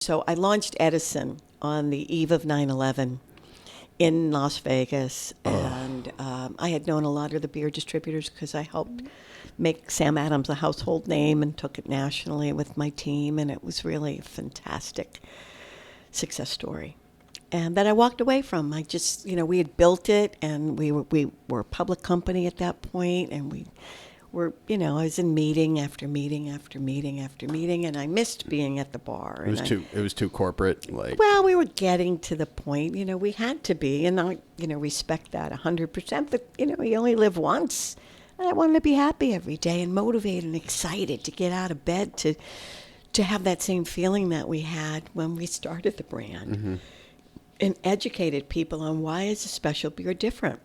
So I launched Edison on the eve of 9/11 in Las Vegas, and I had known a lot of the beer distributors because I helped make Sam Adams a household name and took it nationally with my team, and it was really a fantastic success story. And that I walked away from. I just, we had built it, and we were a public company at that point, and we were, I was in meeting after meeting after meeting after meeting, and I missed being at the bar. It was too corporate, like. Well, we were getting to the point, we had to be, and I, respect that 100%. But you only live once, and I wanted to be happy every day and motivated and excited to get out of bed to have that same feeling that we had when we started the brand, and educated people on why is a special beer different.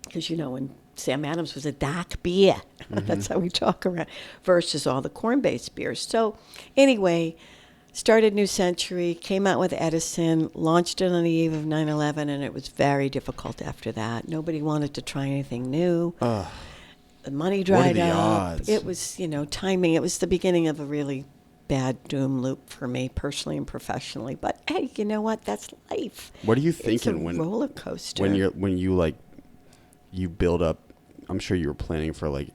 Because when Sam Adams was a dark beer. That's how we talk around, versus all the corn-based beers. So anyway, started New Century, came out with Edison, launched it on the eve of 9/11, and it was very difficult after that. Nobody wanted to try anything new. The money dried up. Odds? It was, timing. It was the beginning of a really bad doom loop for me personally and professionally. But hey, you know what? That's life. What are you thinking it's a when roller coaster? when you build up? I'm sure you were planning for like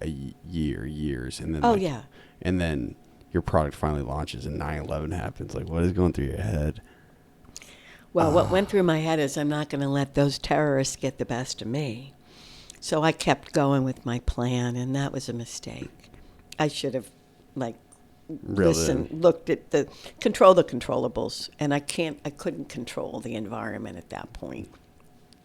years, and then and then your product finally launches and 9/11 happens. Like, what is going through your head? Well, what went through my head is I'm not going to let those terrorists get the best of me. So I kept going with my plan, and that was a mistake. I should have looked at the controllables, and I couldn't control the environment at that point.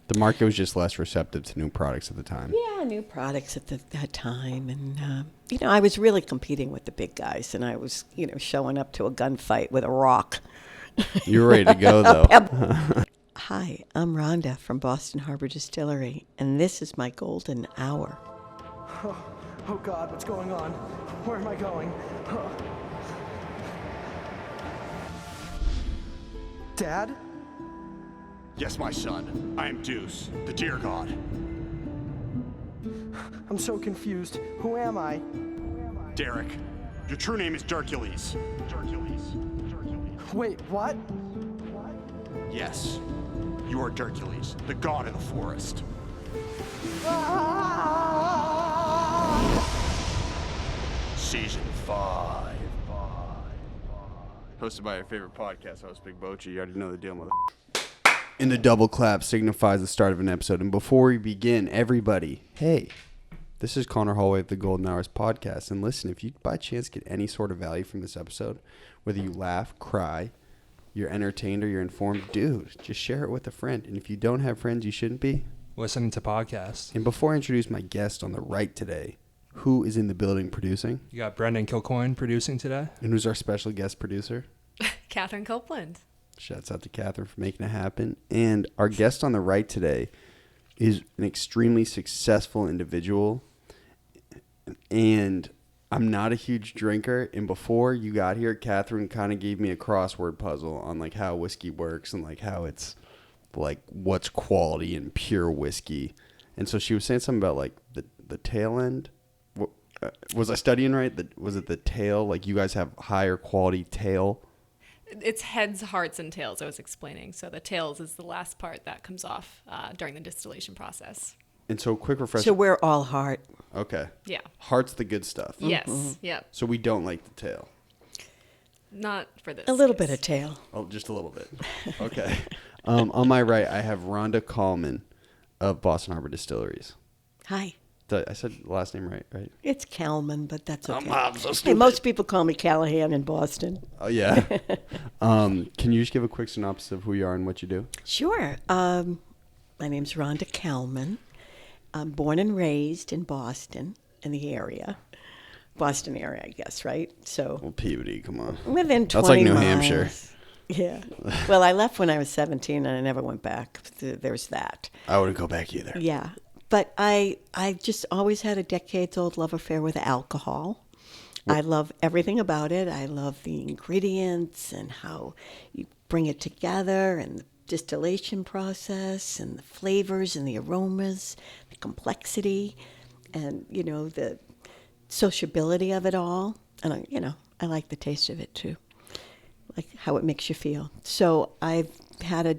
The market was just less receptive to new products at the time. Yeah, new products at that time. And, I was really competing with the big guys, and I was, showing up to a gunfight with a rock. You were ready to go, though. Hi, I'm Rhonda from Boston Harbor Distillery, and this is my golden hour. Oh God, what's going on? Where am I going? Dad? Yes, my son. I am Deuce, the deer god. I'm so confused. Who am I? Derek. Your true name is Dercules. Wait, what? Yes. You are Dercules, the god of the forest. Season 5. Hosted by your favorite podcast host, Big Bochi. You already know the deal, mother. And the double clap signifies the start of an episode. And before we begin, everybody, hey, this is Conor Holway of the Golden Hours podcast. And listen, if you by chance get any sort of value from this episode, whether you laugh, cry, you're entertained, or you're informed, dude, just share it with a friend. And if you don't have friends, you shouldn't be listening to podcasts. And before I introduce my guest on the right today, who is in the building producing? You got Brendan Kilcoyne producing today. And who's our special guest producer? Catherine Copeland. Shouts out to Catherine for making it happen. And our guest on the right today is an extremely successful individual. And I'm not a huge drinker. And before you got here, Catherine kind of gave me a crossword puzzle on like how whiskey works and like how it's like what's quality in pure whiskey. And so she was saying something about like the tail end. Was I studying right? Was it the tail? Like you guys have higher quality tail? It's heads, hearts, and tails, I was explaining. So the tails is the last part that comes off during the distillation process. And so quick refresher. So we're all heart. Okay. Yeah. Heart's the good stuff. Yes. Mm-hmm. Yep. So we don't like the tail. Not for this. A little case. bit of tail. Oh, just a little bit. Okay. On my right, I have Rhonda Kallman of Boston Harbor Distilleries. Hi. I said the last name right? It's Kallman, but that's okay. I'm so Hey, stupid. most people call me Callahan in Boston. Oh, yeah. Can you just give a quick synopsis of who you are and what you do? Sure. My name's Rhonda Kallman. I'm born and raised in Boston, in the area. Boston area, I guess, right? So Well, Peabody, come on. within 20 That's like New miles. Hampshire. Yeah. Well, I left when I was 17, and I never went back. There's that. I wouldn't go back either. Yeah. But I just always had a decades-old love affair with alcohol. I love everything about it. I love the ingredients and how you bring it together and the distillation process and the flavors and the aromas, the complexity, and, the sociability of it all. And, I like the taste of it, too. like how it makes you feel. So I've had a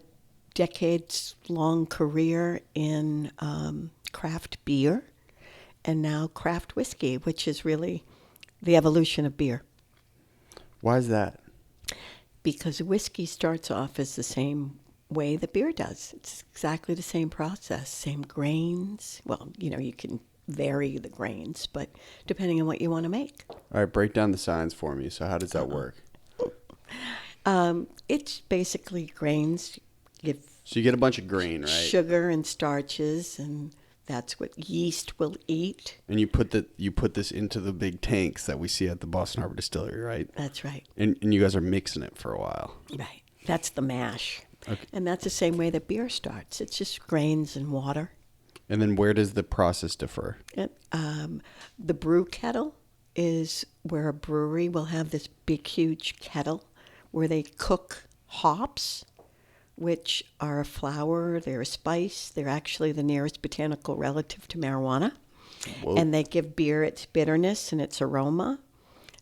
decades-long career in craft beer and now craft whiskey, which is really the evolution of beer. Why is that? Because whiskey starts off as the same way that beer does. It's exactly the same process, same grains. Well, you can vary the grains, but depending on what you want to make. All right, break down the science for me. So how does that work? It's basically grains. So you get a bunch of grain, right? Sugar and starches, and that's what yeast will eat. And you put this into the big tanks that we see at the Boston Harbor Distillery, right? That's right. And you guys are mixing it for a while. Right. That's the mash. Okay. And that's the same way that beer starts. It's just grains and water. And then where does the process differ? The brew kettle is where a brewery will have this big, huge kettle where they cook hops, which are a flower, they're a spice, they're actually the nearest botanical relative to marijuana. Whoa. And they give beer its bitterness and its aroma.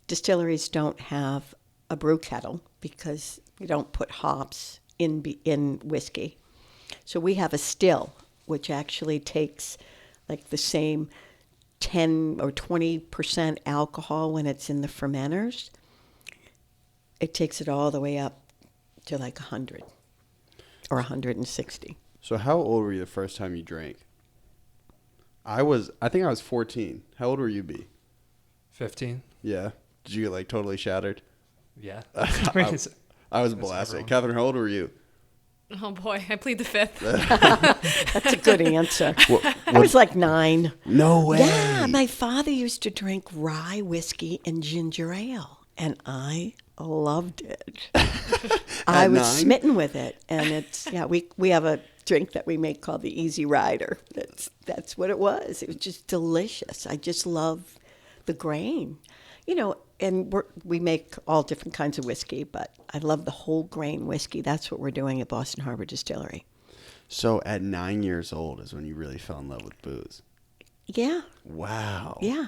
Distilleries don't have a brew kettle because you don't put hops in whiskey. So we have a still, which actually takes like the same 10 or 20% alcohol when it's in the fermenters. It takes it all the way up to like 100 or 160. So how old were you the first time you drank? I think I was 14. How old were you, B? 15. Yeah. Did you get like totally shattered? Yeah. I was blasted. Catherine, how old were you? Oh boy, I plead the fifth. That's a good answer. I was like 9. No way. Yeah, my father used to drink rye whiskey and ginger ale, and I loved it. I was 9? smitten with it, and we have a drink that we make called the Easy Rider. That's what it was. It was just delicious. I just love the grain, and we make all different kinds of whiskey, but I love the whole grain whiskey. That's what we're doing at Boston Harbor Distillery. So at 9 years old is when you really fell in love with booze. Yeah. Wow. Yeah.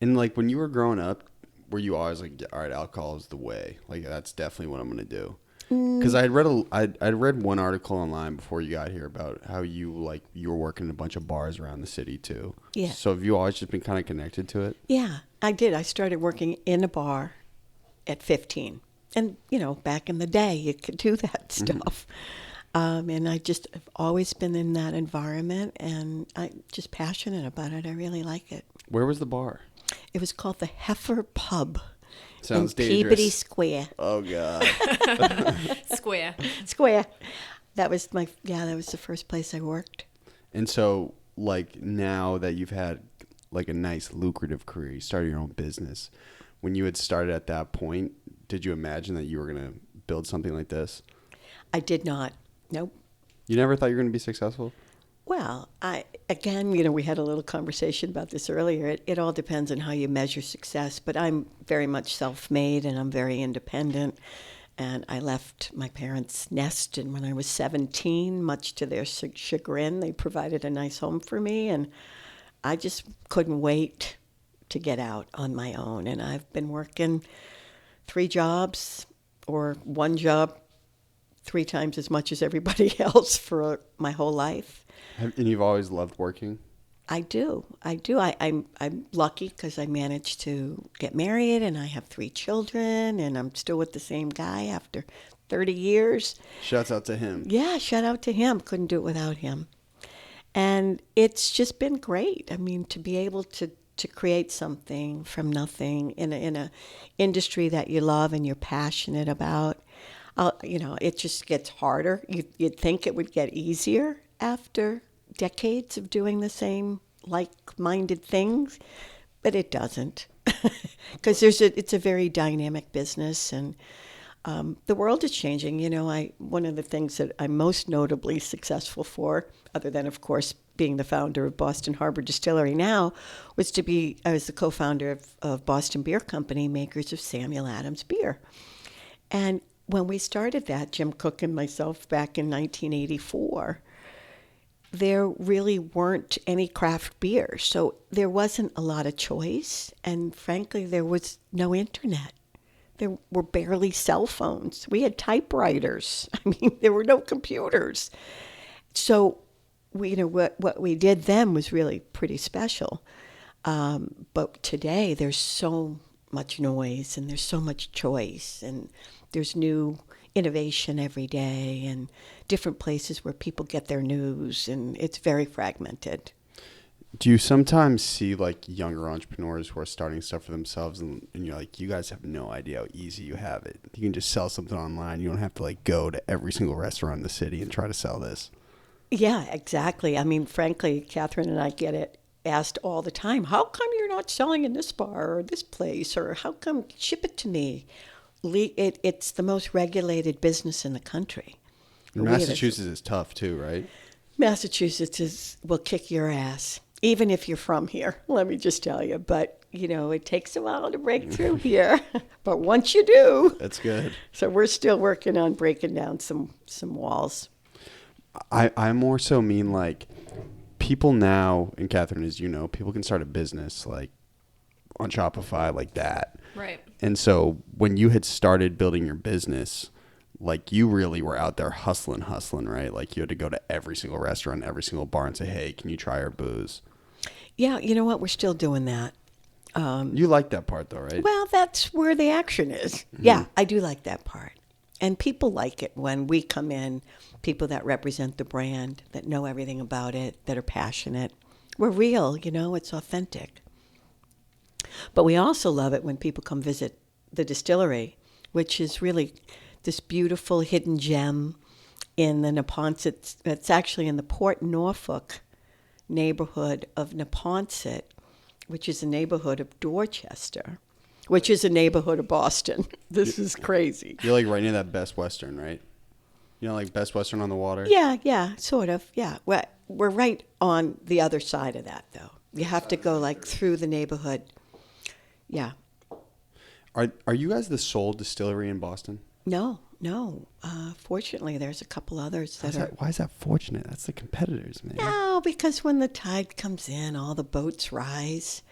And like when you were growing up, were you always like, all right, alcohol is the way? Like that's definitely what I'm going to do. Because I'd read one article online before you got here about how you were working in a bunch of bars around the city too. Yeah. So have you always just been kind of connected to it? Yeah, I did. I started working in a bar at 15. And, back in the day, you could do that stuff. And I just have always been in that environment, and I'm just passionate about it. I really like it. Where was the bar? It was called the Heifer Pub. Sounds in dangerous. Peabody Square. Oh, God. Square. That was the first place I worked. And so, like, now that you've had, like, a nice lucrative career, you started your own business. When you had started at that point, did you imagine that you were going to build something like this? I did not. Nope. You never thought you were going to be successful? Well, we had a little conversation about this earlier. It all depends on how you measure success, but I'm very much self-made and I'm very independent. And I left my parents' nest, and when I was 17, much to their chagrin, they provided a nice home for me, and I just couldn't wait to get out on my own. And I've been working 3 jobs or 1 job 3 times as much as everybody else for my whole life. And you've always loved working? I do. I'm lucky because I managed to get married and I have 3 children and I'm still with the same guy after 30 years. Shouts out to him. Yeah, shout out to him. Couldn't do it without him. And it's just been great. I mean, to be able to create something from nothing in a industry that you love and you're passionate about, it just gets harder. You'd think it would get easier after decades of doing the same like-minded things, but it doesn't, because it's a very dynamic business, and the world is changing. One of the things that I'm most notably successful for, other than of course being the founder of Boston Harbor Distillery now, I was the co-founder of Boston Beer Company, makers of Samuel Adams beer, and when we started that, Jim Cook and myself, back in 1984, there really weren't any craft beer. So there wasn't a lot of choice. And frankly, there was no internet. There were barely cell phones. We had typewriters. I mean, there were no computers. So, what we did then was really pretty special. But today, there's so much noise and there's so much choice and there's new innovation every day and different places where people get their news, and it's very fragmented. Do you sometimes see like younger entrepreneurs who are starting stuff for themselves and you're like, you guys have no idea how easy you have it. You can just sell something online. You don't have to like go to every single restaurant in the city and try to sell this. Yeah, exactly. I mean, frankly, Catherine and I get it asked all the time. How come you're not selling in this bar or this place? Or how come ship it to me? It's the most regulated business in the country. Massachusetts is tough too, right? Massachusetts will kick your ass. Even if you're from here, let me just tell you. But, it takes a while to break through here. But once you do. That's good. So we're still working on breaking down some walls. I more so mean like people now, and Catherine, as you know, people can start a business like on Shopify like that. Right. And so when you had started building your business, like you really were out there hustling, right? Like you had to go to every single restaurant, every single bar and say, hey, can you try our booze? Yeah, you know what? We're still doing that. You like that part though, right? Well, that's where the action is. Mm-hmm. Yeah, I do like that part. And people like it when we come in, people that represent the brand, that know everything about it, that are passionate. We're real, it's authentic. But we also love it when people come visit the distillery, which is really this beautiful hidden gem in the Neponset. It's actually in the Port Norfolk neighborhood of Neponset, which is a neighborhood of Dorchester, which is a neighborhood of Boston. This is crazy. You're like right near that Best Western, right? Like Best Western on the water? Yeah, sort of, yeah. We're right on the other side of that, though. You have to go like through the neighborhood. Yeah. Are you guys the sole distillery in Boston? No. Fortunately, there's a couple others Why is that fortunate? That's the competitors, man. No, because when the tide comes in, all the boats rise.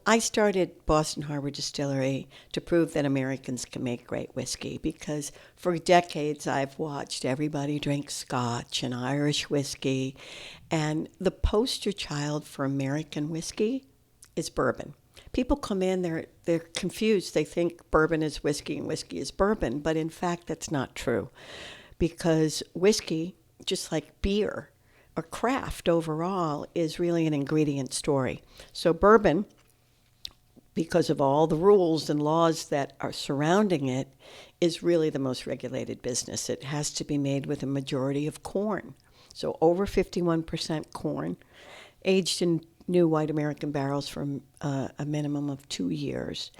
I started Boston Harbor Distillery to prove that Americans can make great whiskey, because for decades I've watched everybody drink Scotch and Irish whiskey, and the poster child for American whiskey is bourbon. People come in, they're confused. They think bourbon is whiskey and whiskey is bourbon, but in fact that's not true, because whiskey, just like beer or craft overall, is really an ingredient story. So bourbon, because of all the rules and laws that are surrounding it, is really the most regulated business. It has to be made with a majority of corn. So over 51% corn, aged in new white American barrels for a minimum of 2 years.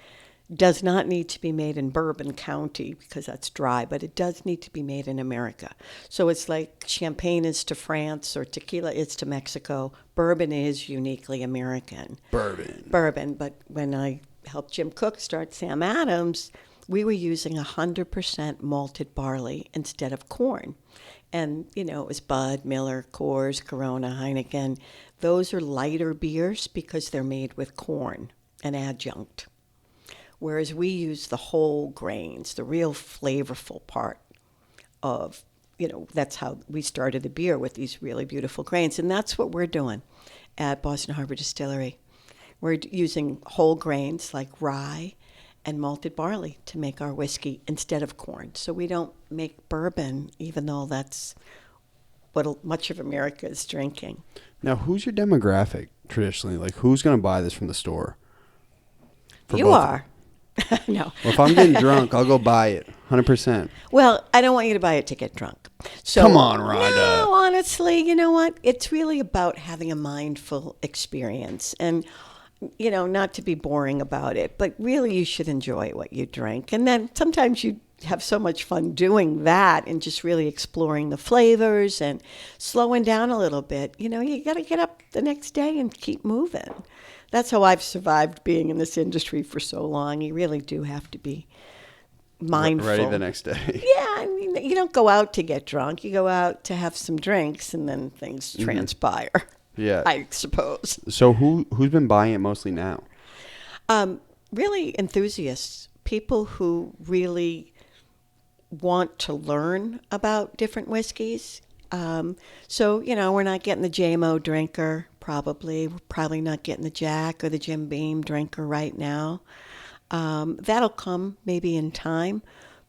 Does not need to be made in Bourbon County because that's dry, but it does need to be made in America. So it's like champagne is to France or tequila is to Mexico. Bourbon is uniquely American. Bourbon. But when I helped Jim Cook start Sam Adams, we were using 100% malted barley instead of corn. And, it was Bud, Miller, Coors, Corona, Heineken. Those are lighter beers because they're made with corn, an adjunct. Whereas we use the whole grains, the real flavorful part of, that's how we started the beer, with these really beautiful grains. And that's what we're doing at Boston Harbor Distillery. We're using whole grains like rye and malted barley to make our whiskey instead of corn. So we don't make bourbon, even though that's what much of America is drinking. Now, who's your demographic traditionally? Like, who's going to buy this from the store? You are. No. Well, if I'm getting drunk, I'll go buy it, 100%. Well, I don't want you to buy it to get drunk. So, come on, Rhonda. No, honestly, you know what? It's really about having a mindful experience. And, not to be boring about it, but really you should enjoy what you drink. And then sometimes you have so much fun doing that and just really exploring the flavors and slowing down a little bit. You got to get up the next day and keep moving. That's how I've survived being in this industry for so long. You really do have to be mindful. Ready the next day. Yeah, I mean, you don't go out to get drunk. You go out to have some drinks, and then things transpire. Yeah, I suppose. So who's been buying it mostly now? Really enthusiasts, people who really want to learn about different whiskeys. So, we're not getting the JMO drinker, probably. We're probably not getting the Jack or the Jim Beam drinker right now. That'll come maybe in time.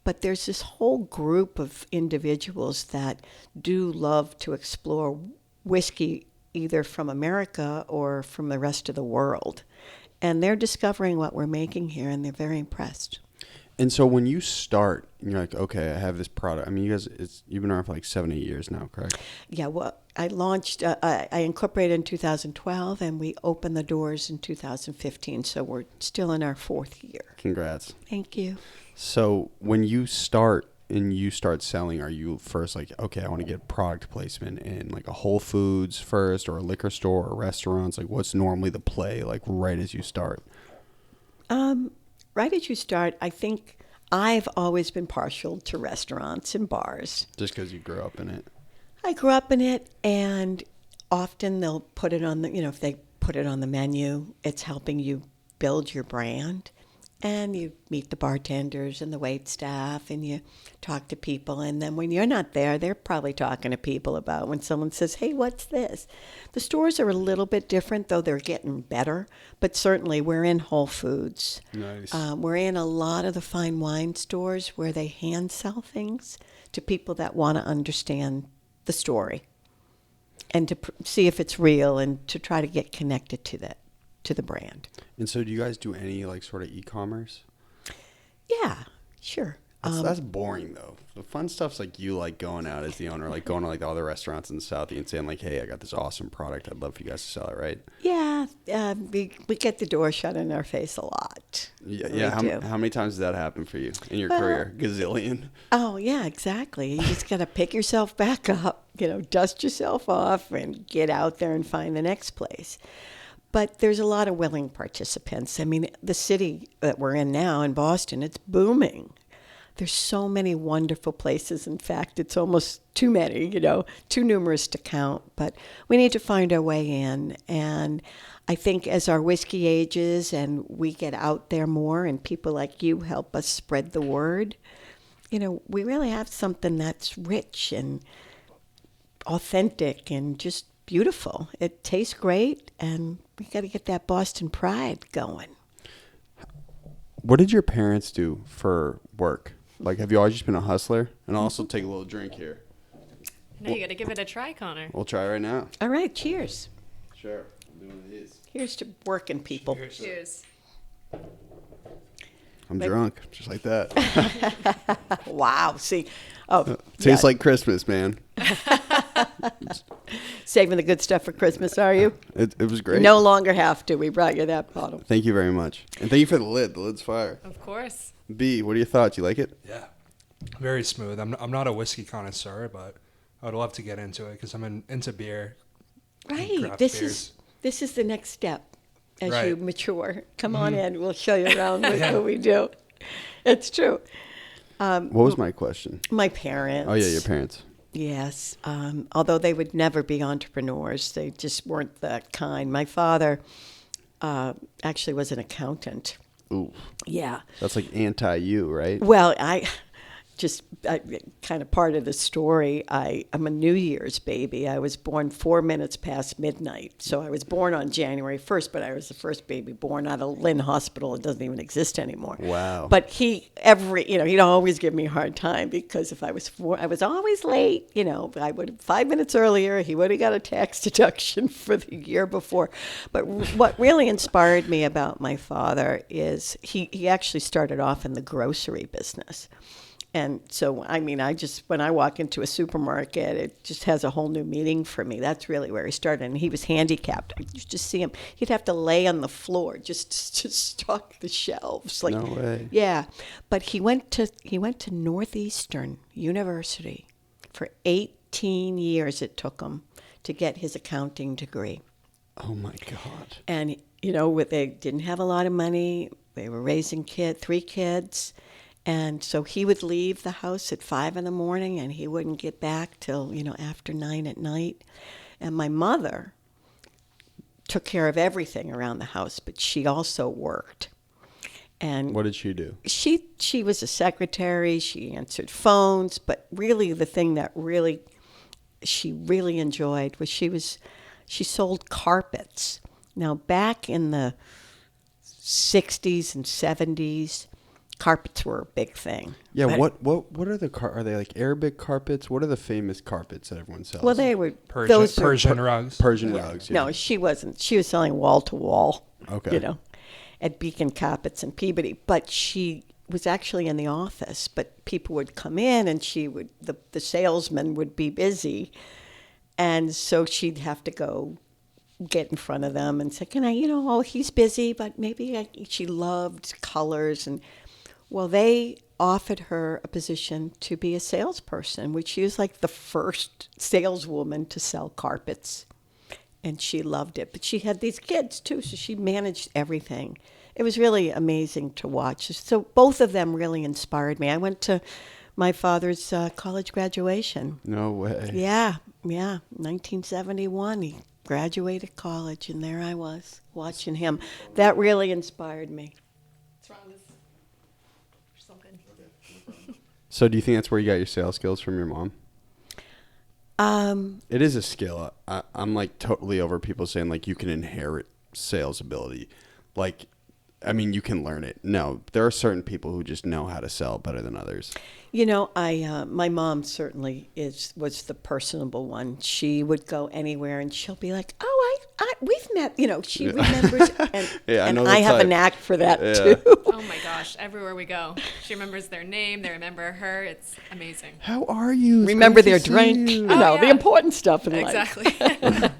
But there's this whole group of individuals that do love to explore whiskey either from America or from the rest of the world. And they're discovering what we're making here, and they're very impressed. And so when you start, you're like, okay, I have this product. I mean, you've been around for like 7, 8 years now, correct? Yeah, well, I launched, I incorporated in 2012, and we opened the doors in 2015, so we're still in our 4th year. Congrats. Thank you. So when you start selling, are you first like, okay, I want to get product placement in like a Whole Foods first, or a liquor store, or restaurants? Like, what's normally the play, like right as you start? Right as you start, I think I've always been partial to restaurants and bars. Just because you grew up in it? I grew up in it, and often they'll put it on the, if they put it on the menu, it's helping you build your brand. And you meet the bartenders and the wait staff, and you talk to people. And then when you're not there, they're probably talking to people about when someone says, hey, what's this? The stores are a little bit different, though they're getting better. But certainly we're in Whole Foods. Nice. We're in a lot of the fine wine stores where they hand sell things to people that want to understand the story and to see if it's real and to try to get connected to the brand. And so do you guys do any like sort of e-commerce? Yeah, sure. That's boring though. The fun stuff's like you like going out as the owner, like going to like all the restaurants in the South and saying like, hey, I got this awesome product. I'd love for you guys to sell it, right? Yeah, we get the door shut in our face a lot. Yeah. How many times does that happen for you in your career? Gazillion? Oh, yeah, exactly. You just got to pick yourself back up, dust yourself off and get out there and find the next place. But there's a lot of willing participants. I mean, the city that we're in now in Boston, it's booming. There's so many wonderful places. In fact, it's almost too many, too numerous to count. But we need to find our way in. And I think as our whiskey ages and we get out there more and people like you help us spread the word, we really have something that's rich and authentic and just beautiful. It tastes great, and we got to get that Boston pride going. What did your parents do for work? Like, have you always just been a hustler? And I'll also take a little drink here. No, you got to give it a try, Conor. We'll try right now. All right, cheers. Sure. I'm doing these. Here's to working people. Cheers. I'm drunk, just like that. Wow. See, oh, Tastes like Christmas, man. saving the good stuff for Christmas, are you? It was great. No longer have to. We brought you that bottle. Thank you very much. And thank you for the lid. The lid's fire. Of course. B, what are your thoughts? You like it? Yeah. Very smooth. I'm not a whiskey connoisseur, but I would love to get into it because I'm into beer. Right. Craft This beers. is the next step as Right. you mature. Come on in. We'll show you around what we do. It's true. What was my question? My parents. Oh, yeah, your parents. Yes. Although they would never be entrepreneurs, they just weren't that kind. My father actually was an accountant. Ooh. Yeah. That's like anti-you, right? Well, kind of part of the story, I'm a New Year's baby. I was born 4 minutes past midnight. So I was born on January 1st, but I was the first baby born out of Lynn Hospital. It doesn't even exist anymore. Wow. But he'd always give me a hard time because if I was I was always late. I would 5 minutes earlier, he would have got a tax deduction for the year before. But what really inspired me about my father is he actually started off in the grocery business. And so, when I walk into a supermarket, it just has a whole new meaning for me. That's really where he started. And he was handicapped. I used to see him. He'd have to lay on the floor just to stock the shelves. No way. Yeah. But he went to Northeastern University. For 18 years it took him to get his accounting degree. Oh, my God. And, they didn't have a lot of money. They were raising 3 kids. And so he would leave the house at 5 a.m. and he wouldn't get back till, after 9 at night. And my mother took care of everything around the house, but she also worked. And What did she do? she was a secretary. She answered phones, but really the thing that she really enjoyed was she sold carpets. Now back in the 60s and 70s, carpets were a big thing. Yeah, But- what are are they like Arabic carpets? What are the famous carpets that everyone sells? Well, they were Persian rugs. Persian rugs. Yeah. No, she wasn't. She was selling wall to wall. Okay. You know, at Beacon Carpets in Peabody. But she was actually in the office. But people would come in, and the salesman would be busy, and so she'd have to go get in front of them and say, "Can I? He's busy, but maybe she loved colors and." Well, they offered her a position to be a salesperson, which she was like the first saleswoman to sell carpets. And she loved it. But she had these kids, too, so she managed everything. It was really amazing to watch. So both of them really inspired me. I went to my father's college graduation. No way. Yeah, 1971. He graduated college, and there I was watching him. That really inspired me. What's wrong with something? So do you think that's where you got your sales skills from your mom? It is a skill. I'm like totally over people saying like you can inherit sales ability. Like, I mean, you can learn it. No, there are certain people who just know how to sell better than others. My mom certainly was the personable one. She would go anywhere and she'll be like, "Oh, we've met." She remembers, and, Yeah, I and know the I have a type. knack for that Yeah. too. Oh my gosh, everywhere we go. She remembers their name, they remember her. It's amazing. How are you? It's Remember great their to see drink, you. the yeah. important stuff in life. Exactly.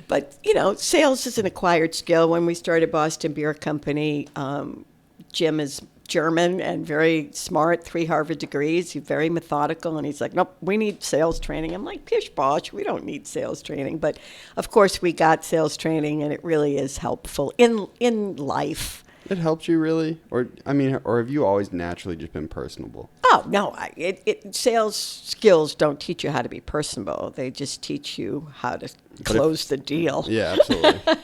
But, sales is an acquired skill. When we started Boston Beer Company, Jim is German and very smart, 3 Harvard degrees. He's very methodical, and he's like, "Nope, we need sales training." I'm like, "Pish posh, we don't need sales training." But, of course, we got sales training, and it really is helpful in life. It helped you really, or have you always naturally just been personable? Oh, no, sales skills don't teach you how to be personable. They just teach you how to close the deal. Yeah, absolutely.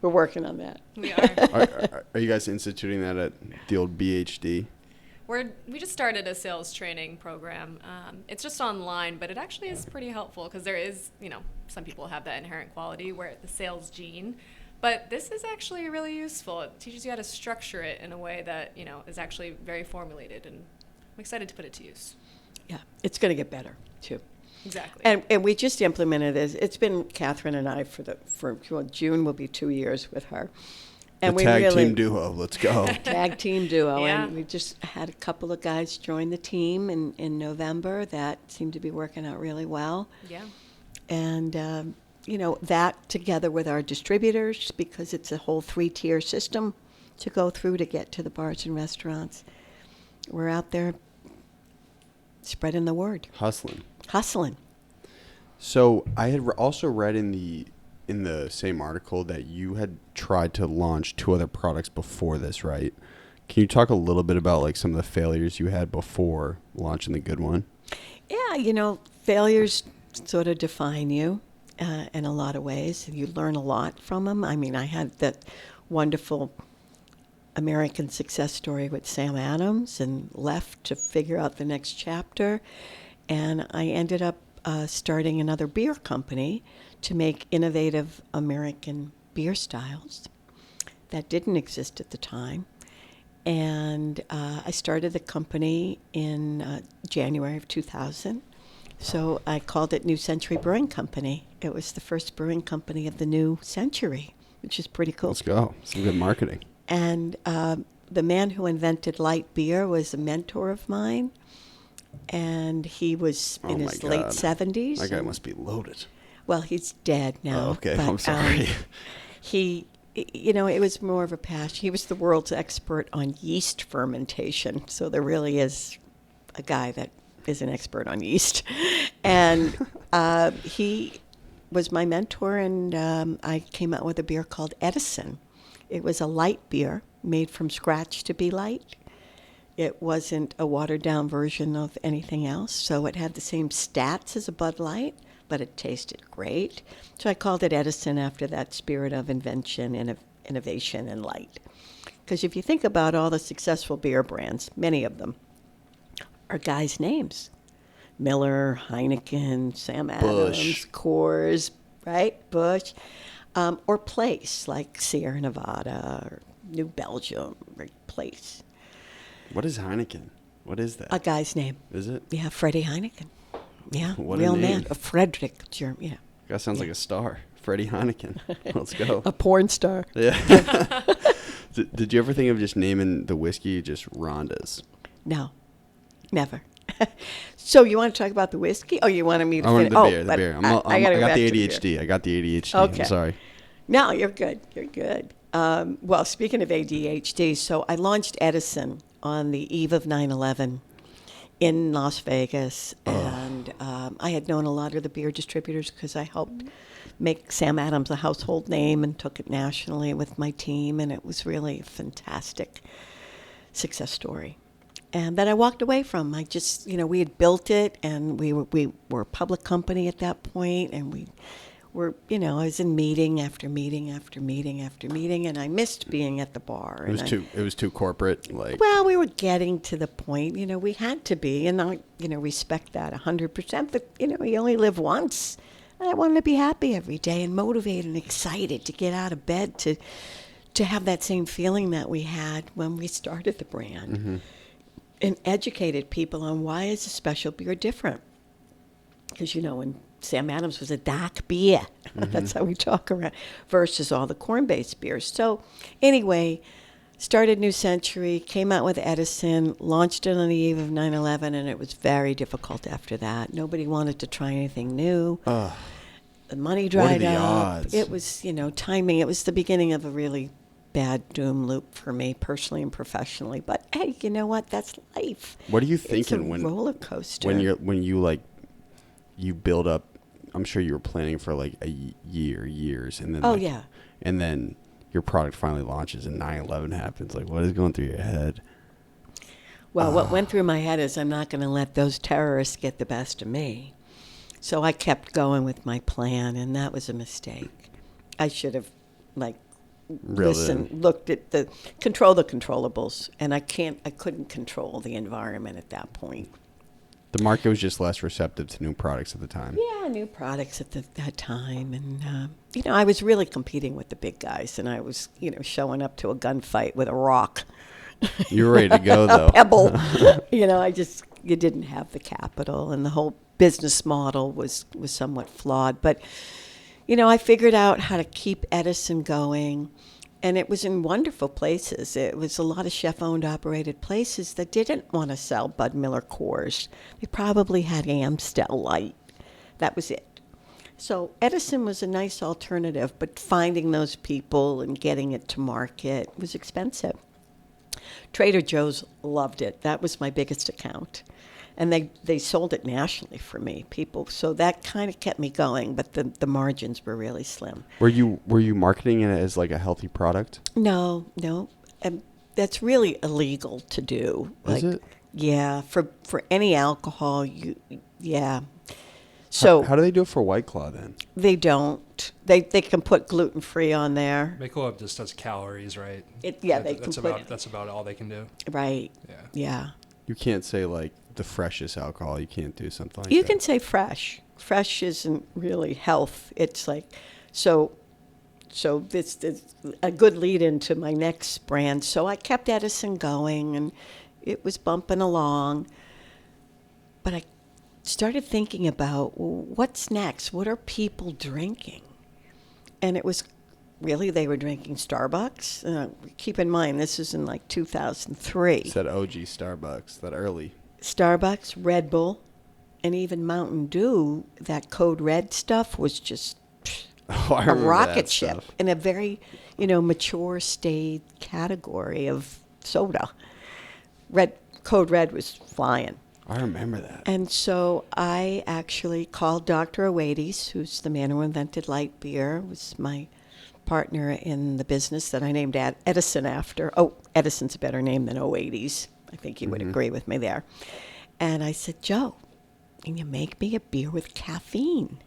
We're working on that. We are. Are you guys instituting that at the old BHD? We just started a sales training program. It's just online, but it actually is pretty helpful because there is, some people have that inherent quality where the sales gene. But this is actually really useful. It teaches you how to structure it in a way that, is actually very formulated, and I'm excited to put it to use. Yeah, it's going to get better, too. Exactly. And we just implemented it. It's been Catherine and I for June will be 2 years with her. And The tag team duo. Let's go. Tag team duo. Yeah. And we just had a couple of guys join the team in November that seemed to be working out really well. Yeah. And, that together with our distributors, because it's a whole 3-tier system to go through to get to the bars and restaurants. We're out there spreading the word. Hustling. So I had also read in the same article that you had tried to launch 2 other products before this, right? Can you talk a little bit about like some of the failures you had before launching the good one? Yeah, failures sort of define you in a lot of ways. You learn a lot from them. I mean, I had that wonderful American success story with Sam Adams and left to figure out the next chapter. And I ended up starting another beer company to make innovative American beer styles that didn't exist at the time. And I started the company in January of 2000. So I called it New Century Brewing Company. It was the first brewing company of the new century, which is pretty cool. Let's go. Some good marketing. And the man who invented light beer was a mentor of mine. And he was in Oh, my his late God. 70s. That guy and- must be loaded. Well, he's dead now. Oh, okay. but, I'm sorry. It was more of a passion. He was the world's expert on yeast fermentation. So there really is a guy that is an expert on yeast. And he was my mentor, and I came out with a beer called Edison. It was a light beer made from scratch to be light. It wasn't a watered-down version of anything else, so it had the same stats as a Bud Light, but it tasted great. So I called it Edison after that spirit of invention, innovation, and light. Because if you think about all the successful beer brands, many of them are guys' names. Miller, Heineken, Sam Adams, Busch. Coors, right? Busch. Or place, like Sierra Nevada or New Belgium, or place. What is Heineken? What is that? A guy's name. Is it? Yeah, Freddie Heineken. Yeah, What a real name. man. A Frederick, German. Yeah. That sounds like a star. Freddie Heineken. Let's go. A porn star. Yeah. Did you ever think of just naming the whiskey just Rhonda's? No, never. So you want to talk about the whiskey? Oh, you wanted me to I wanted finish? the beer. The but beer. I gotta I go got back the to beer. ADHD. I got the ADHD. Okay. I'm sorry. No, you're good. You're good. Well, speaking of ADHD, so I launched Edison on the eve of 9/11 in Las Vegas, and I had known a lot of the beer distributors because I helped make Sam Adams a household name and took it nationally with my team, and it was really a fantastic success story. And that I walked away from. I just, we had built it, and we were a public company at that point, and we were, I was in meeting after meeting after meeting after meeting, and I missed being at the bar. It was too corporate. Like, Well, we were getting to the point, we had to be, and I, respect that 100%. But, you only live once. And I wanted to be happy every day and motivated and excited to get out of bed to have that same feeling that we had when we started the brand. Mm-hmm. And educated people on why is a special beer different. Because, when Sam Adams was a dark beer, that's how we talk around, versus all the corn-based beers. So anyway, started New Century, came out with Edison, launched it on the eve of 9/11, and it was very difficult after that. Nobody wanted to try anything new. The money dried the up. odds? It was, timing. It was the beginning of a really bad doom loop for me personally and professionally. But hey, you know what? That's life. what are you It's a thinking when roller coaster. when you build up? I'm sure you were planning for like years, and then and then your product finally launches and 9/11 happens. Like, what is going through your head? Well, what went through my head is I'm not going to let those terrorists get the best of me. So I kept going with my plan, and that was a mistake. I should have, looked at the controllables, and I couldn't control the environment at that point. The market was just less receptive to new products at the time. Yeah, new products at that time, and I was really competing with the big guys, and I was, showing up to a gunfight with a rock. You were ready to go, though. A pebble. You didn't have the capital, and the whole business model was somewhat flawed. But, I figured out how to keep Edison going, and it was in wonderful places. It was a lot of chef-owned, operated places that didn't want to sell Bud Miller Coors. They probably had Amstel Light. That was it. So Edison was a nice alternative, but finding those people and getting it to market was expensive. Trader Joe's loved it. That was my biggest account. And they sold it nationally for me, people. So that kind of kept me going, but the margins were really slim. Were you marketing it as like a healthy product? No. And that's really illegal to do. Is it? Yeah, for any alcohol, yeah. So how do they do it for White Claw then? they don't. They can put gluten-free on there. Michelob just does calories, right? They that's can about put, that's about all they can do. right. Yeah. Yeah. You can't say like the freshest alcohol. You can't do something like You that. can say fresh. Fresh isn't really health. It's like, so this is a good lead into my next brand. So I kept Edison going, and it was bumping along. But I started thinking about, well, what's next? What are people drinking? And it was really, they were drinking Starbucks. Keep in mind, this is in like 2003. It's that OG Starbucks, that early. Starbucks, Red Bull, and even Mountain Dew, that Code Red stuff was just Oh, I a remember rocket that ship stuff. in a very, mature state category of soda. Code Red was flying. I remember that. And so I actually called Dr. Oates, who's the man who invented light beer, was my partner in the business that I named Edison after. Oh, Edison's a better name than Oates. I think he would agree with me there. And I said, Joe, can you make me a beer with caffeine?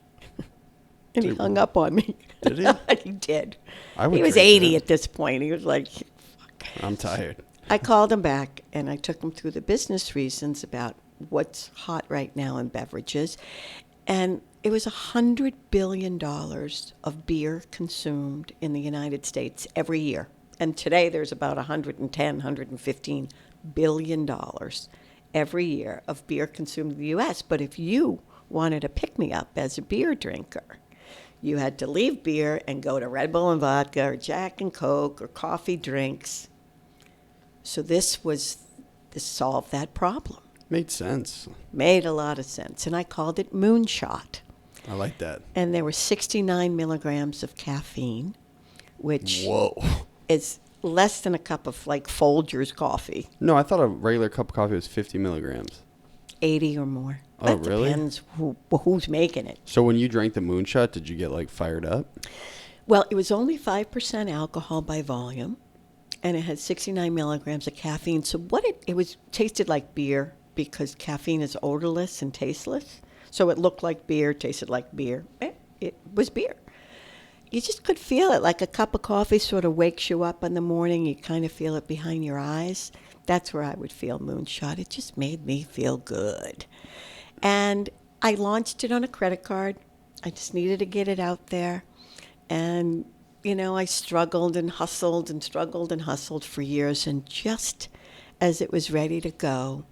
And he hung up on me. Did he? He did. I would He was drink 80 that. at this point. He was like, fuck. I'm tired. I called him back and I took him through the business reasons about what's hot right now in beverages. And it was $100 billion of beer consumed in the United States every year. And today there's about $115 billion every year of beer consumed in the U.S. But if you wanted to pick me up as a beer drinker, you had to leave beer and go to Red Bull and vodka or Jack and Coke or coffee drinks. So this solved that problem. Made sense. Made a lot of sense. And I called it Moonshot. I like that. And there were 69 milligrams of caffeine, which Whoa. is less than a cup of like Folgers coffee. No, I thought a regular cup of coffee was 50 milligrams. 80 or more. Oh, That really? depends who's making it. So when you drank the Moonshot, did you get like fired up? Well, it was only 5% alcohol by volume, and it had 69 milligrams of caffeine. So what it was tasted like beer because caffeine is odorless and tasteless. So it looked like beer, tasted like beer. It was beer. You just could feel it, like a cup of coffee sort of wakes you up in the morning. You kind of feel it behind your eyes. That's where I would feel Moonshot. It just made me feel good. And I launched it on a credit card. I just needed to get it out there. And, I struggled and hustled and struggled and hustled for years. And just as it was ready to go,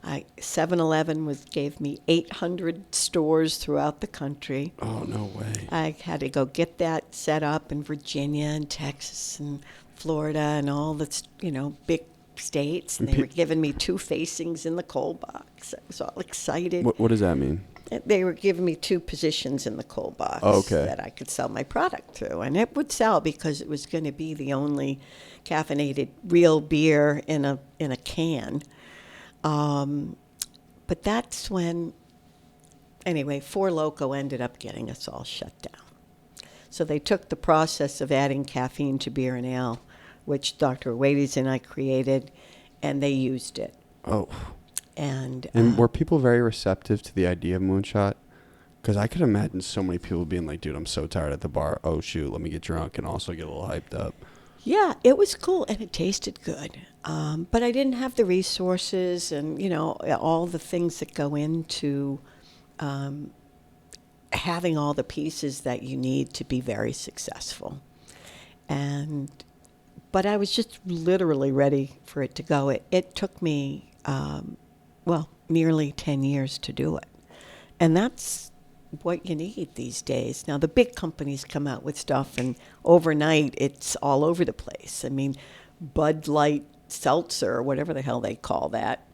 7-Eleven gave me 800 stores throughout the country. Oh, no way. I had to go get that set up in Virginia and Texas and Florida and all the, big states. And they were giving me 2 facings in the cold box. I was all excited. What does that mean? They were giving me 2 positions in the cold box that I could sell my product through. And it would sell because it was going to be the only caffeinated real beer in a can. But that's when, anyway, Four Loko ended up getting us all shut down. So they took the process of adding caffeine to beer and ale, which Dr. Wades and I created, and they used it. Oh. And were people very receptive to the idea of Moonshot? Because I could imagine so many people being like, dude, I'm so tired at the bar. Oh, shoot, let me get drunk and also get a little hyped up. Yeah, it was cool, and it tasted good. But I didn't have the resources and, all the things that go into having all the pieces that you need to be very successful. But I was just literally ready for it to go. It took me, nearly 10 years to do it. And that's what you need these days. Now, the big companies come out with stuff, and overnight, it's all over the place. I mean, Bud Light Seltzer, or whatever the hell they call that,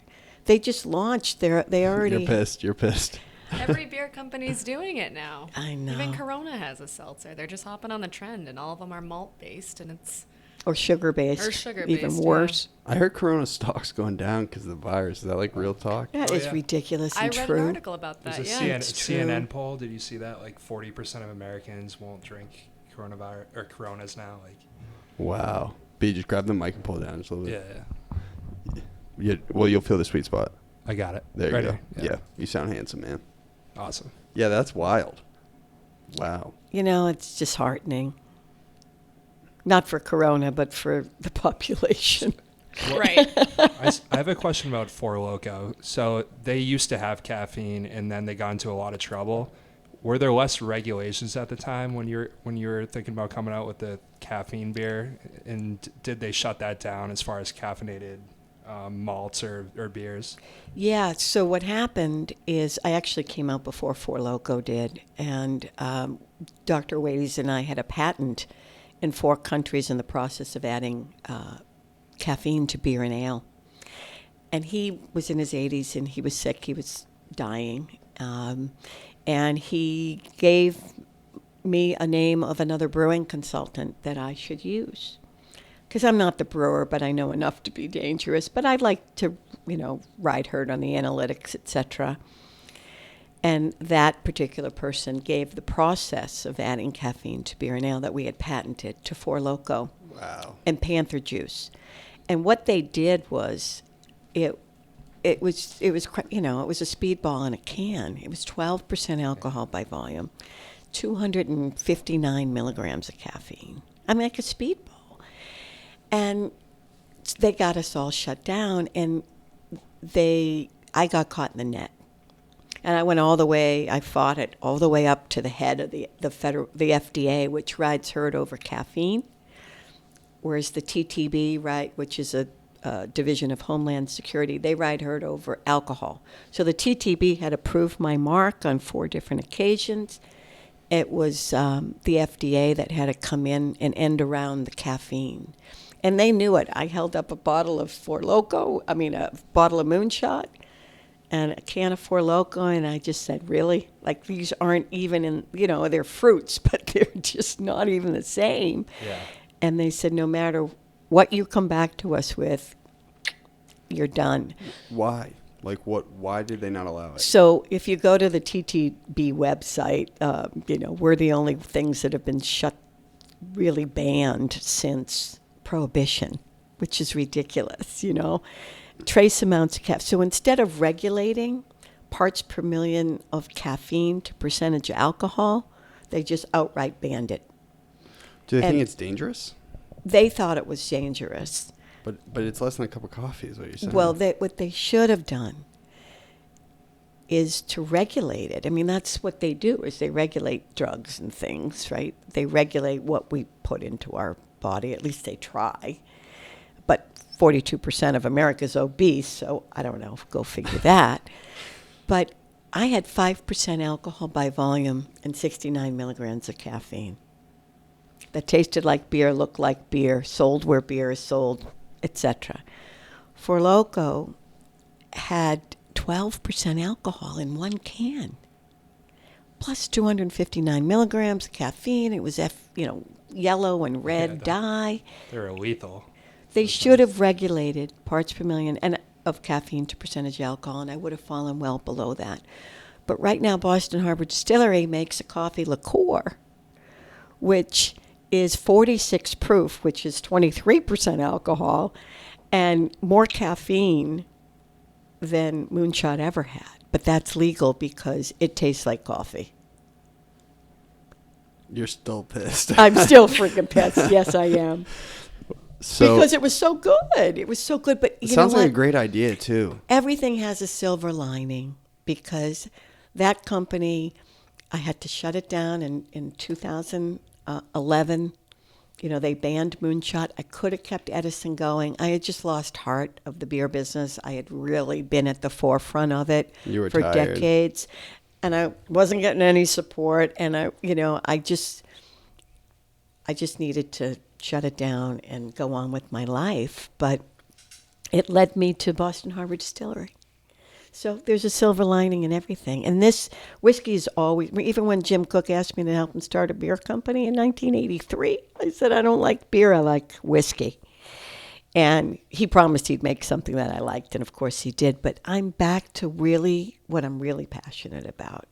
they just launched. They already... You're pissed. Every beer company's doing it now. I know. Even Corona has a seltzer. They're just hopping on the trend, and all of them are malt-based, and it's... Or sugar-based. Or sugar-based, even worse. I heard Corona stock's going down because of the virus. Is that like real talk? That is ridiculous I and read true. an article about that, There's a yeah. CNN poll. Did you see that? Like 40% of Americans won't drink coronavirus or Coronas now. Like, Wow. B, just grab the mic and pull it down just a little yeah, bit. Yeah. Well, you'll feel the sweet spot. I got it. There you Right go. here. Yeah. You sound handsome, man. Awesome. Yeah, that's wild. Wow. It's disheartening. Not for Corona, but for the population. Right. I have a question about Four Loko. So they used to have caffeine, and then they got into a lot of trouble. Were there less regulations at the time when you were thinking about coming out with the caffeine beer? And did they shut that down as far as caffeinated malts or beers? Yeah, so what happened is I actually came out before Four Loko did, and Dr. Wades and I had a patent in 4 countries in the process of adding caffeine to beer and ale. And he was in his 80s, and he was sick. He was dying. And he gave me a name of another brewing consultant that I should use. Because I'm not the brewer, but I know enough to be dangerous. But I'd like to, ride herd on the analytics, etc. And that particular person gave the process of adding caffeine to beer and ale that we had patented to Four Loko. Wow. And Panther Juice. And what they did was, it was a speedball in a can. It was 12% alcohol by volume, 259 milligrams of caffeine. I mean, like a speedball. And they got us all shut down, and I got caught in the net. And I went all the way, I fought it all the way up to the head of the FDA, which rides herd over caffeine, whereas the TTB, which is a division of Homeland Security, they ride herd over alcohol. So the TTB had approved my mark on 4 different occasions. It was the FDA that had to come in and end around the caffeine. And they knew it. I held up a bottle of Four Loko, a bottle of Moonshot, and a can of Four Loko, and I just said, really? Like, these aren't even in, they're fruits, but they're just not even the same. Yeah. And they said, no matter what you come back to us with, you're done. Why? Like, why did they not allow it? So if you go to the TTB website, we're the only things that have been really banned since Prohibition, which is ridiculous, Trace amounts of caffeine. So instead of regulating parts per million of caffeine to percentage of alcohol, they just outright banned it. Do they think it's dangerous? They thought it was dangerous. But it's less than a cup of coffee is what you're saying. Well, what they should have done is to regulate it. That's what they do, is they regulate drugs and things, right? They regulate what we put into our body. At least they try. But 42% of America is obese, so I don't know, go figure that. But I had 5% alcohol by volume and 69 milligrams of caffeine. That tasted like beer, looked like beer, sold where beer is sold, etc. Four Loko had 12% alcohol in one can, plus 259 milligrams of caffeine. It was yellow and red dye. They're lethal. They should have regulated parts per million of caffeine to percentage alcohol, and I would have fallen well below that. But right now, Boston Harbor Distillery makes a coffee liqueur, which is 46 proof, which is 23% alcohol, and more caffeine than Moonshot ever had. But that's legal because it tastes like coffee. You're still pissed. I'm still freaking pissed. Yes, I am. So, because it was so good. It was so good. But it you know sounds what? like a great idea, too. Everything has a silver lining, because that company, I had to shut it down in 2011. They banned Moonshot. I could have kept Edison going. I had just lost heart of the beer business. I had really been at the forefront of it for tired. Decades. And I wasn't getting any support. And I just needed to shut it down and go on with my life. But it led me to Boston Harbor Distillery. So there's a silver lining in everything. And this whiskey is always, even when Jim Cook asked me to help him start a beer company in 1983, I said, I don't like beer, I like whiskey. And he promised he'd make something that I liked, and of course he did. But I'm back to really what I'm really passionate about.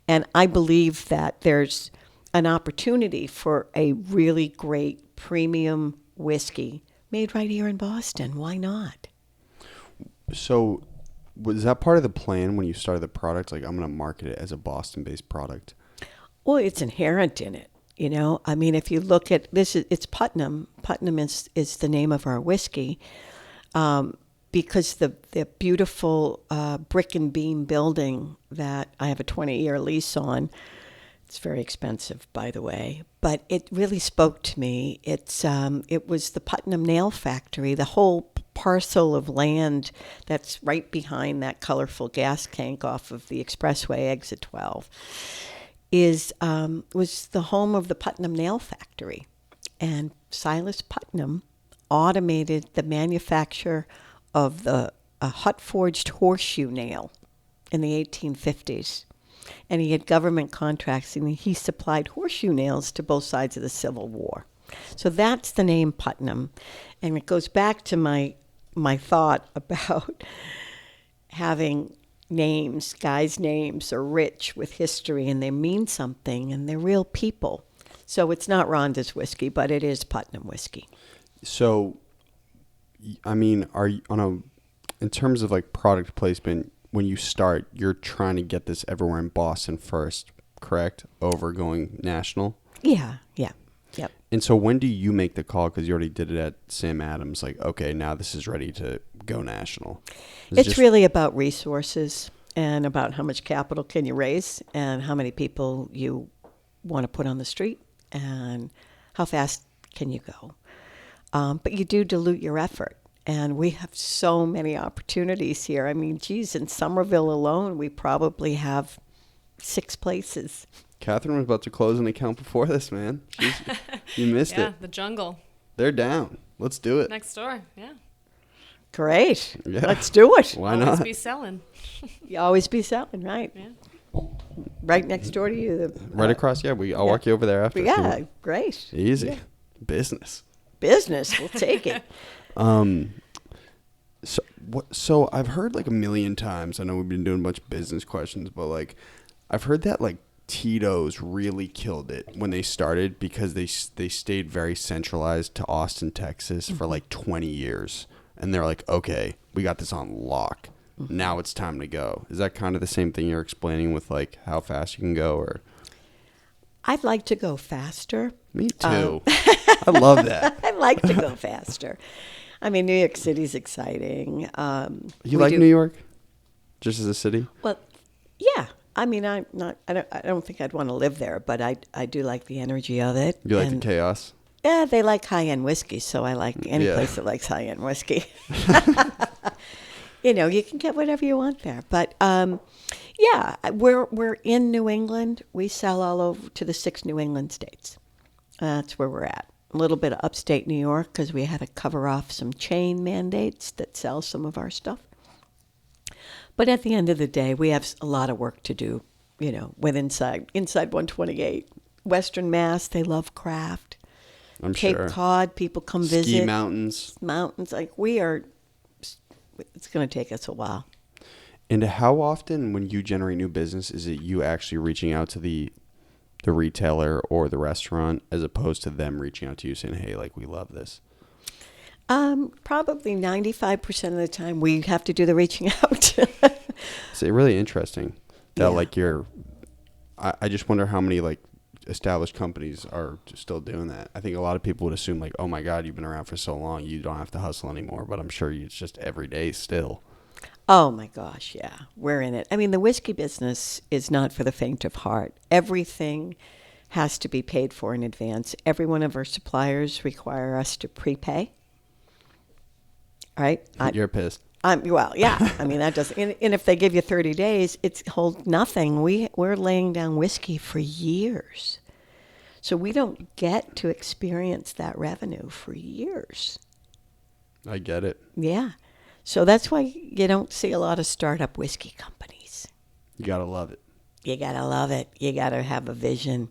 And I believe that there's an opportunity for a really great premium whiskey made right here in Boston. Why not? So was that part of the plan when you started the product? Like, I'm going to market it as a Boston-based product. Well, it's inherent in it. If you look at this, it's Putnam. Putnam is the name of our whiskey, because the beautiful brick and beam building that I have a 20-year lease on. It's very expensive, by the way, but it really spoke to me. It was the Putnam Nail Factory, the whole parcel of land that's right behind that colorful gas tank off of the expressway, exit 12, was the home of the Putnam Nail Factory. And Silas Putnam automated the manufacture of a hut-forged horseshoe nail in the 1850s. And he had government contracts, and he supplied horseshoe nails to both sides of the Civil War. So that's the name Putnam. And it goes back to my thought about having names, guys' names are rich with history, and they mean something, and they're real people. So it's not Rhonda's whiskey, but it is Putnam whiskey. So, are you in terms of like product placement, when you start, you're trying to get this everywhere in Boston first, correct? Over going national? Yeah. Yep. And so when do you make the call? Because you already did it at Sam Adams. Like, okay, now this is ready to go national. It's really about resources and about how much capital can you raise and how many people you want to put on the street and how fast can you go. But you do dilute your effort. And we have so many opportunities here. I mean, geez, in Somerville alone, we probably have 6 places. Catherine was about to close an account before this, man. You missed it. Yeah, the jungle They're down. Let's do it. next door. Yeah. Great. Yeah. Let's do it. Why Always not? be selling. You always be selling, right? Yeah. Right next door to you. Right across. Yeah, I'll walk you over there after. Yeah, great. Easy. Yeah. Business. Business. We'll take it. So I've heard like a million times. I know we've been doing a bunch of business questions, but like I've heard that like Tito's really killed it when they started because they stayed very centralized to Austin, Texas for like 20 years, and they're like, okay, we got this on lock. Now it's time to go. Is that kind of the same thing you're explaining with like how fast you can go? Or I'd like to go faster. me too. I love that. I like to go faster. I mean, New York City's exciting. You like New York, just as a city? Well, yeah. I mean, I don't think I'd want to live there, but I do like the energy of it. You like And, the chaos? Yeah, they like high-end whiskey, so I like any Yeah. place that likes high-end whiskey. You know, you can get whatever you want there. But yeah, we're in New England. We sell all over to the 6 New England states. That's where we're at. A little bit of upstate New York because we had to cover off some chain mandates that sell some of our stuff. But at the end of the day, we have a lot of work to do, you know, with inside 128. Western Mass, they love craft. I'm Cape sure. Cod, people come visit. Ski mountains. Mountains, like it's going to take us a while. And how often, when you generate new business, is it you actually reaching out to the retailer or the restaurant as opposed to them reaching out to you saying, hey, like, we love this? Probably 95% of the time we have to do the reaching out. It's really interesting that, Yeah. like, I just wonder how many, like, established companies are still doing that. I think a lot of people would assume, like, oh, my God, you've been around for so long, you don't have to hustle anymore. But I'm sure it's just every day still. Oh my gosh, yeah, we're in it. I mean, the whiskey business is not for the faint of heart. Everything has to be paid for in advance. Every one of our suppliers require us to prepay. Right? You're pissed. Well, yeah. I mean, that doesn't. And if they give you 30 days, it's hold nothing. We're laying down whiskey for years, so we don't get to experience that revenue for years. I get it. Yeah. So that's why you don't see a lot of startup whiskey companies. You got to love it. You got to love it. You got to have a vision.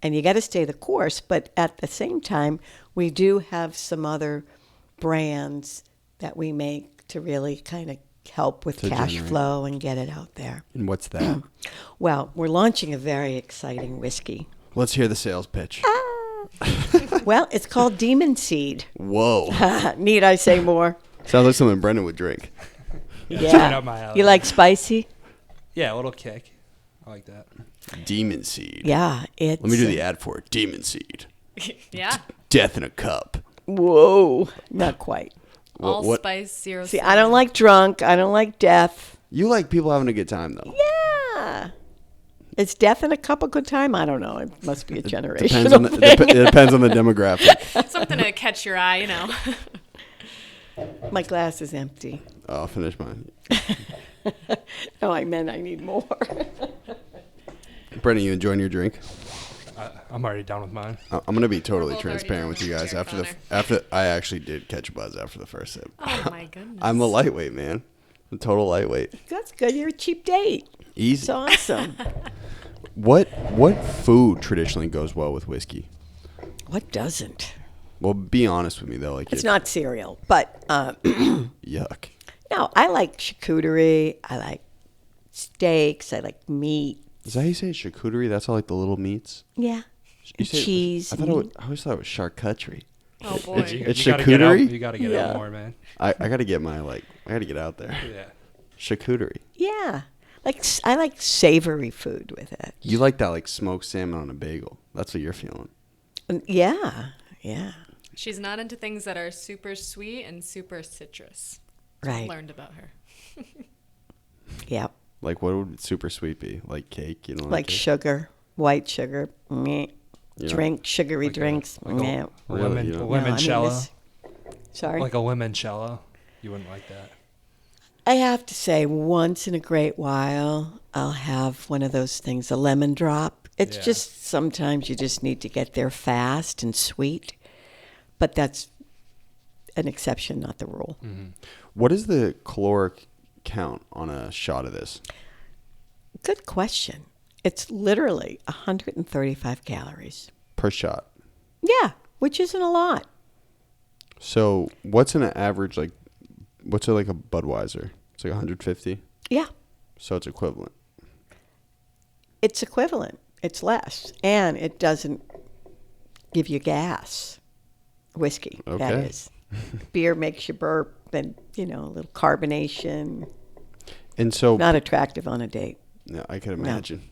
And you got to stay the course. But at the same time, we do have some other brands that we make to really kind of help with To cash generate. flow and get it out there. And what's that? Well, we're launching a very exciting whiskey. Let's hear the sales pitch. Well, it's called Demon Seed. Whoa. Need I say more? Sounds like something Brendan would drink. It's right up my alley. You like spicy? Yeah, a little kick. I like that. Demon Seed. Yeah. It's, Let me do the ad for it. Demon Seed. Yeah. Death in a cup. Whoa. Not quite. Allspice, zero. See, I don't like drunk. I don't like death. You like people having a good time, though. Yeah. Is death in a cup a good time? I don't know. It must be a generational Depends on the, thing. it depends on the demographic. Something to catch your eye, you know. My glass is empty. I'll finish mine. No, I meant I need more. Brendan, you enjoying your drink? I'm already done with mine. I'm gonna be totally both already transparent done with you over guys. there, After I actually did catch a buzz after the first sip. Oh my goodness. I'm a lightweight, man. I'm a total lightweight. That's good. You're a cheap date. Easy. It's awesome. What food traditionally goes well with whiskey? What doesn't? Well, be honest with me though. Like It's not cereal, but yuck. no, I like charcuterie. I like steaks. I like meat. Is that how you say it? Charcuterie? That's all like the little meats. Yeah. You And say- cheese. I always thought it was charcuterie. Oh boy. It's you gotta get out, charcuterie? you gotta get Yeah. out more, man. I gotta get I gotta get out there. Yeah. Charcuterie. Yeah. I like savory food with it. You like that like smoked salmon on a bagel. That's what you're feeling. Yeah, yeah, She's not into things that are super sweet and super citrus. right. Learned about her. Yep. Like, what would super sweet be? Like cake? You know, Like sugar, white sugar, meh. Yeah. Drink, sugary drinks, meh. Really, you know? No, I mean, limoncello. Sorry? Like a limoncello. You wouldn't like that. I have to say, once in a great while, I'll have one of those things, a lemon drop. It's Yeah. just sometimes you just need to get there fast and sweet. But that's an exception, not the rule. What is the caloric count on a shot of this? Good question. It's literally 135 calories. Per shot. Yeah, which isn't a lot. So what's an average, like, what's it like a Budweiser? It's like 150? Yeah, So it's equivalent. it's equivalent. It's less. And it doesn't give you gas. Whiskey, that Okay. is. Beer makes you burp and, a little carbonation. And so, Not attractive on a date. yeah, I could imagine.